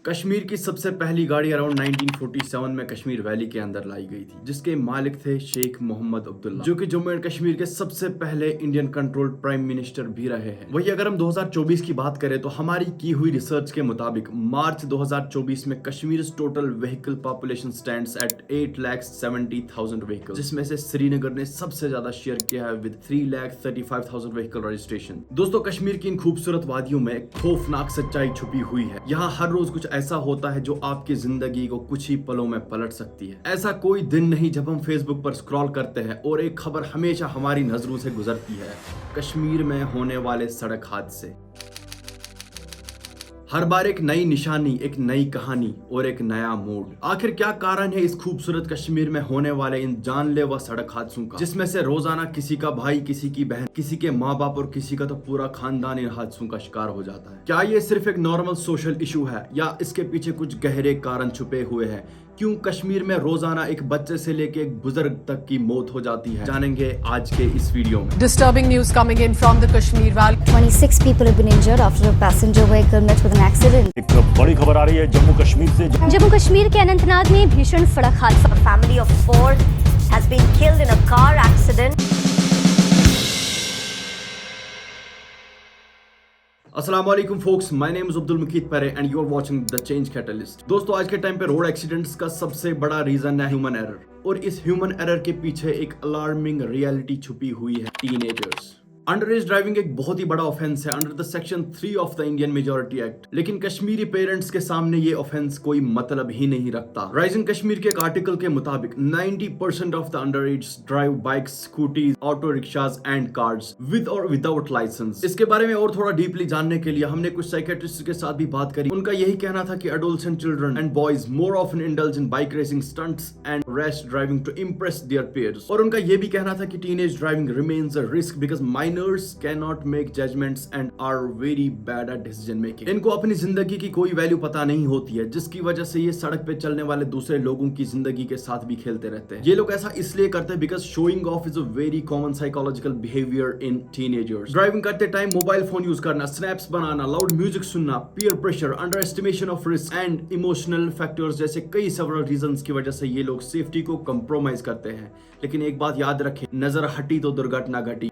कश्मीर की सबसे पहली गाड़ी अराउंड 1947 में कश्मीर वैली के अंदर लाई गई थी, जिसके मालिक थे शेख मोहम्मद अब्दुल्ला, जो कि जम्मू एंड कश्मीर के सबसे पहले इंडियन कंट्रोल्ड प्राइम मिनिस्टर भी रहे हैं। वही अगर हम 2024 की बात करें तो हमारी की हुई रिसर्च के मुताबिक मार्च 2024 में Kashmir total vehicle population stands eight 8,70,000 vehicle, जिसमें से श्रीनगर ने सबसे ज्यादा शेयर किया है विद 3,35,000 व्हीकल रजिस्ट्रेशन। दोस्तों, कश्मीर की इन खूबसूरत वादियों में एक खौफनाक सच्चाई छुपी हुई है। यहाँ हर रोज कुछ ऐसा होता है जो आपकी जिंदगी को कुछ ही पलों में पलट सकती है। ऐसा कोई दिन नहीं जब हम फेसबुक पर स्क्रॉल करते हैं और एक खबर हमेशा हमारी नजरों से गुजरती है, कश्मीर में होने वाले सड़क हादसे। हर बार एक नई निशानी, एक नई कहानी और एक नया मूड। आखिर क्या कारण है इस खूबसूरत कश्मीर में होने वाले इन जानलेवा सड़क हादसों का, जिसमें से रोजाना किसी का भाई, किसी की बहन, किसी के माँ बाप और किसी का तो पूरा खानदान इन हादसों का शिकार हो जाता है। क्या ये सिर्फ एक नॉर्मल सोशल इशू है या इसके पीछे कुछ गहरे कारण छुपे हुए हैं? क्यों कश्मीर में रोजाना एक बच्चे से लेके एक बुजुर्ग तक की मौत हो जाती है, जानेंगे आज के इस वीडियो में। Disturbing news coming in from the Kashmir Valley. 26 people have been injured after a passenger vehicle met with an accident. एक बड़ी खबर आ रही है जम्मू कश्मीर से। जम्मू कश्मीर के अनंतनाग में भीषण सड़क हादसा। A family of 4 has been killed in a car accident. अस्सलाम वालेकुम folks, my name is Abdul Muqeet Pare and you are watching the change catalyst. दोस्तों, आज के टाइम पे रोड एक्सीडेंट्स का सबसे बड़ा रीजन है ह्यूमन एरर, और इस ह्यूमन एरर के पीछे एक अलार्मिंग रियलिटी छुपी हुई है, टीनेजर्स। अंडर एज ड्राइविंग एक बहुत ही बड़ा ऑफेंस है under the section 3 of the Indian majority act, लेकिन कश्मीरी पेरेंट्स के सामने ये ऑफेंस कोई मतलब ही नहीं रखता। राइजिंग कश्मीर के एक आर्टिकल के मुताबिक 90% of the under as drive bikes, scooties, auto rickshaws and cars with और विदाउट लाइसेंस। इसके बारे में और थोड़ा डीपली जानने के लिए हमने कुछ साइकियाट्रिस्ट के साथ भी बात करी। उनका यही कहना था कि adolescent children and boys more often indulge in bike racing, stunts and rash driving to impress their peers. और उनका यह भी कहना था कि teenage driving remains a risk because minors can not make judgments and are very bad at decision making. इनको अपनी जिंदगी की कोई वैल्यू पता नहीं होती है, जिसकी वजह से ये सड़क पे चलने वाले दूसरे लोगों की जिंदगी के साथ भी खेलते रहते हैं। ये लोग ऐसा इसलिए करते हैं because showing off is a very common psychological behaviour in teenagers. Driving करते टाइम मोबाइल फोन यूज करना, स्नैप्स बनाना, लाउड म्यूजिक सुनना, peer pressure, under estimation of risk and emotional factors जैसे कई सेवरल रीजंस की वजह से ये लोग सेफ्टी को कंप्रोमाइज करते हैं। लेकिन एक बात याद रखें, नजर हटी तो दुर्घटना घटी।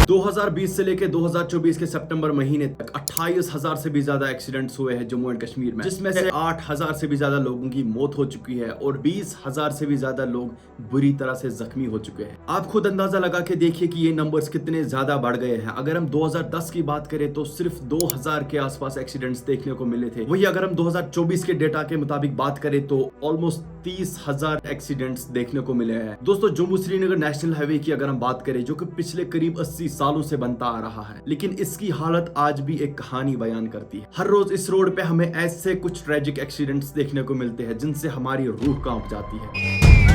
2020 से लेकर 2024 के सितंबर महीने तक 28,000 से भी ज्यादा एक्सीडेंट्स हुए हैं जम्मू एंड कश्मीर में, जिसमें से 8,000 से भी ज्यादा लोगों की मौत हो चुकी है और 20,000 से भी ज्यादा लोग बुरी तरह से जख्मी हो चुके हैं। आप खुद अंदाजा लगा के देखिए कि ये नंबर्स कितने ज्यादा बढ़ गए हैं। अगर हम 2010 की बात करें तो सिर्फ 2,000 के आसपास एक्सीडेंट्स देखने को मिले थे। वही अगर हम 2024 के डेटा के मुताबिक बात करें तो ऑलमोस्ट 30,000 एक्सीडेंट्स देखने को मिले हैं। दोस्तों, जम्मू श्रीनगर नेशनल हाईवे की अगर हम बात करें, जो कि पिछले करीब 80 सालों से बनता आ रहा है, लेकिन इसकी हालत आज भी एक कहानी बयान करती है। हर रोज इस रोड पे हमें ऐसे कुछ ट्रेजिक एक्सीडेंट्स देखने को मिलते हैं जिनसे हमारी रूह कांप जाती है।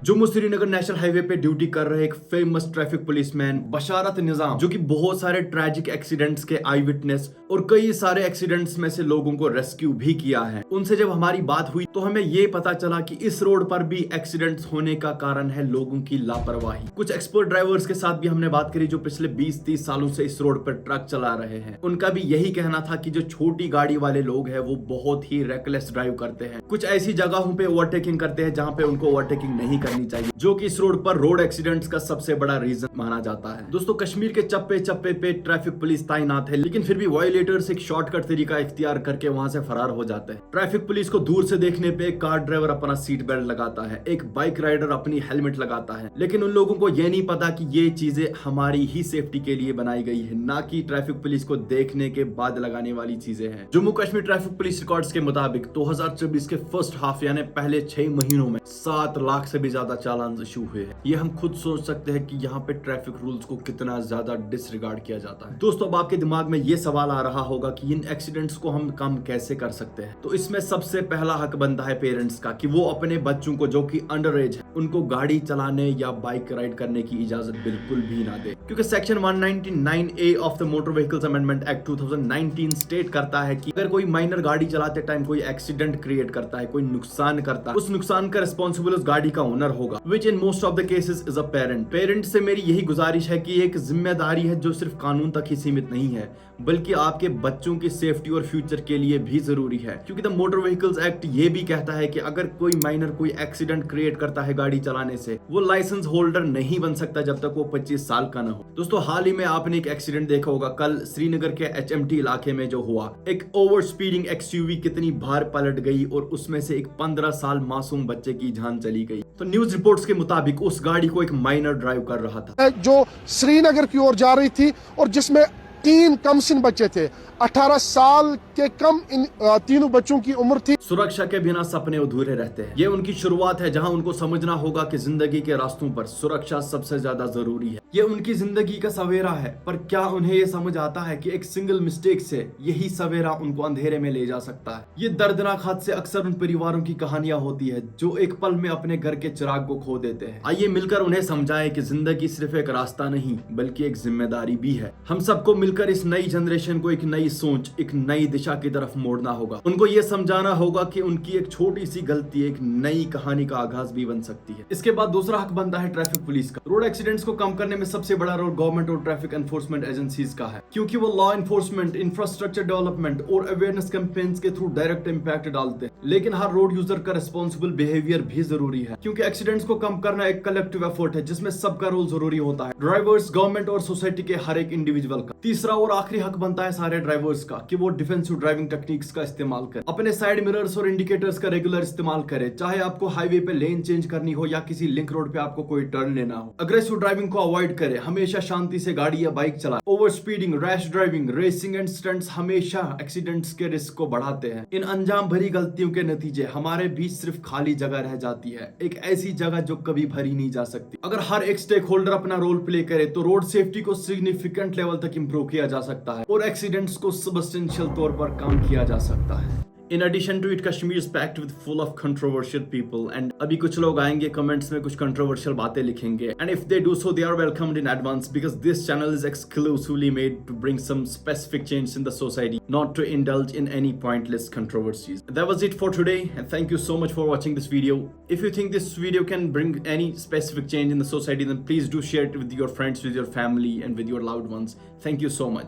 जम्मू श्रीनगर नेशनल हाईवे पे ड्यूटी कर रहे एक फेमस ट्रैफिक पुलिसमैन बशारत निजाम, जो कि बहुत सारे ट्रैजिक एक्सीडेंट्स के आई विटनेस और कई सारे एक्सीडेंट्स में से लोगों को रेस्क्यू भी किया है, उनसे जब हमारी बात हुई तो हमें ये पता चला कि इस रोड पर भी एक्सीडेंट्स होने का कारण है लोगों की लापरवाही। कुछ एक्सपर्ट ड्राइवर्स के साथ भी हमने बात करी जो पिछले 20-30 सालों से इस रोड पर ट्रक चला रहे हैं। उनका भी यही कहना था कि जो छोटी गाड़ी वाले लोग हैं वो बहुत ही रेकलेस ड्राइव करते हैं, कुछ ऐसी जगहों पे ओवरटेकिंग करते हैं जहाँ पे उनको ओवरटेकिंग नहीं करनी चाहिए, जो कि इस रोड पर रोड एक्सीडेंट्स का सबसे बड़ा रीजन माना जाता है। दोस्तों, कश्मीर के चप्पे चप्पे पे ट्रैफिक पुलिस तैनात है, लेकिन फिर भी वायलेटर्स एक शॉर्टकट तरीका इख्तियार करके वहां से फरार हो जाते हैं। ट्रैफिक पुलिस को दूर से देखने पे कार ड्राइवर अपना सीट बेल्ट लगाता है, एक बाइक राइडर अपनी हेलमेट लगाता है, लेकिन उन लोगों को यह नहीं पता कि ये चीजें हमारी ही सेफ्टी के लिए बनाई गई है, ना कि ट्रैफिक पुलिस को देखने के बाद लगाने वाली चीजें हैं। Jammu Kashmir traffic police records के मुताबिक 2024 के फर्स्ट हाफ यानी पहले 6 महीनों में 7 लाख से भी ज्यादा चालान इशू हुए हैं। ये हम खुद सोच सकते हैं कि यहाँ पे ट्रैफिक रूल्स को कितना ज्यादा डिसरिगार्ड किया जाता है। दोस्तों, अब आपके दिमाग में ये सवाल आ रहा होगा कि इन एक्सीडेंट्स को हम कम कैसे कर सकते हैं। तो इसमें सबसे पहला हक बनता है पेरेंट्स का कि वो अपने बच्चों को, जो कि अंडर एज है, उनको गाड़ी चलाने या बाइक राइड करने की इजाजत बिल्कुल भी ना दे, क्योंकि section 199A of the motor vehicles amendment act 2019 state करता है कि अगर कोई माइनर गाड़ी चलाते टाइम कोई एक्सीडेंट क्रिएट करता है, कोई नुकसान करता है, उस नुकसान का रिस्पॉन्सिबल उस गाड़ी का ओनर होगा, which in most of the cases is a parent. Parent से मेरी यही गुजारिश है कि एक जिम्मेदारी है जो सिर्फ कानून तक ही सीमित नहीं है, बल्कि आपके बच्चों की सेफ्टी और फ्यूचर के लिए भी जरूरी है, क्योंकि द मोटर व्हीकल्स एक्ट ये भी कहता है कि अगर कोई माइनर कोई एक्सीडेंट क्रिएट करता है गाड़ी चलाने से, वो लाइसेंस होल्डर नहीं बन सकता जब तक वो 25 साल का ना हो। दोस्तों, हाल ही में आपने एक एक्सीडेंट देखा होगा कल श्रीनगर के HMT इलाके में जो हुआ। एक ओवर स्पीडिंग XUV कितनी बार पलट गई और उसमें से एक 15 साल मासूम बच्चे की जान चली गई। तो न्यूज रिपोर्ट्स के मुताबिक उस गाड़ी को एक माइनर ड्राइव कर रहा था जो श्रीनगर की ओर जा रही थी और जिसमें 3 कमसिन बच्चे थे। 18 साल के कम इन तीनों बच्चों की उम्र थी। सुरक्षा के बिना सपने अधूरे रहते हैं। ये उनकी शुरुआत है जहां उनको समझना होगा कि जिंदगी के रास्तों पर सुरक्षा सबसे ज्यादा जरूरी है। ये उनकी जिंदगी का सवेरा है, पर क्या उन्हें ये समझ आता है कि एक सिंगल मिस्टेक से यही सवेरा उनको अंधेरे में ले जा सकता है। ये दर्दनाक हादसे अक्सर उन परिवारों की कहानियां होती है जो एक पल में अपने घर के चिराग को खो देते हैं। आइए मिलकर उन्हें समझाएं कि जिंदगी सिर्फ एक रास्ता नहीं बल्कि एक जिम्मेदारी भी है। हम सबको मिलकर इस नई जनरेशन को एक नई सोच, एक नई दिशा की तरफ मोड़ना होगा। उनको ये समझाना होगा कि उनकी एक छोटी सी गलती एक नई कहानी का आगाज भी बन सकती है। इसके बाद दूसरा हक बनता है ट्रैफिक पुलिस का। रोड एक्सीडेंट्स को कम करने में सबसे बड़ा रोल गवर्नमेंट और ट्रैफिक एनफोर्समेंट एजेंसीज का है, क्योंकि वो लॉ एनफोर्समेंट, इंफ्रास्ट्रक्चर डेवलपमेंट और अवेयरनेस कैंपेन्स के थ्रू डायरेक्ट इंपैक्ट डालते हैं। लेकिन हर रोड यूजर का रिस्पॉन्सिबल बिहेवियर भी जरूरी है, क्योंकि एक्सीडेंट्स को कम करना एक कलेक्टिव एफर्ट है जिसमें सबका रोल जरूरी होता है, ड्राइवर्स, गवर्नमेंट और सोसाइटी के हर एक इंडिविजुअल का। तीसरा और आखिरी हक बनता है सारे ड्राइवर्स का कि वो डिफेंसिव ड्राइविंग टेक्निक्स का इस्तेमाल करें। अपने साइड मिरर्स और इंडिकेटर्स का रेगुलर इस्तेमाल करें, चाहे आपको हाईवे पे लेन चेंज करनी हो या किसी लिंक रोड पे आपको कोई टर्न लेना हो। अग्रेसिव ड्राइविंग को अवॉइड करें, हमेशा शांति से गाड़ी या बाइक चलाएं। Over speeding, rash driving, racing and stunts हमेशा एक्सीडेंट्स के रिस्क को बढ़ाते हैं। इन अंजाम भरी गलतियों के नतीजे हमारे बीच सिर्फ खाली जगह रह जाती है, एक ऐसी जगह जो कभी भरी नहीं जा सकती। अगर हर एक स्टेक होल्डर अपना रोल प्ले करे तो रोड सेफ्टी को सिग्निफिकेंट लेवल तक इंप्रूव किया जा सकता है और एक्सीडेंट्स को सब्सटेंशियल तौर पर कम किया जा सकता है। In addition to it, Kashmir is packed with full of controversial people, and अभी कुछ लोग आएंगे कमेंट्स में कुछ controversial बातें लिखेंगे, and if they do so, they are welcomed in advance because this channel is exclusively made to bring some specific change in the society, not to indulge in any pointless controversies. That was it for today, and thank you so much for watching this video. If you think this video can bring any specific change in the society, then please do share it with your friends, with your family, and with your loved ones. Thank you so much.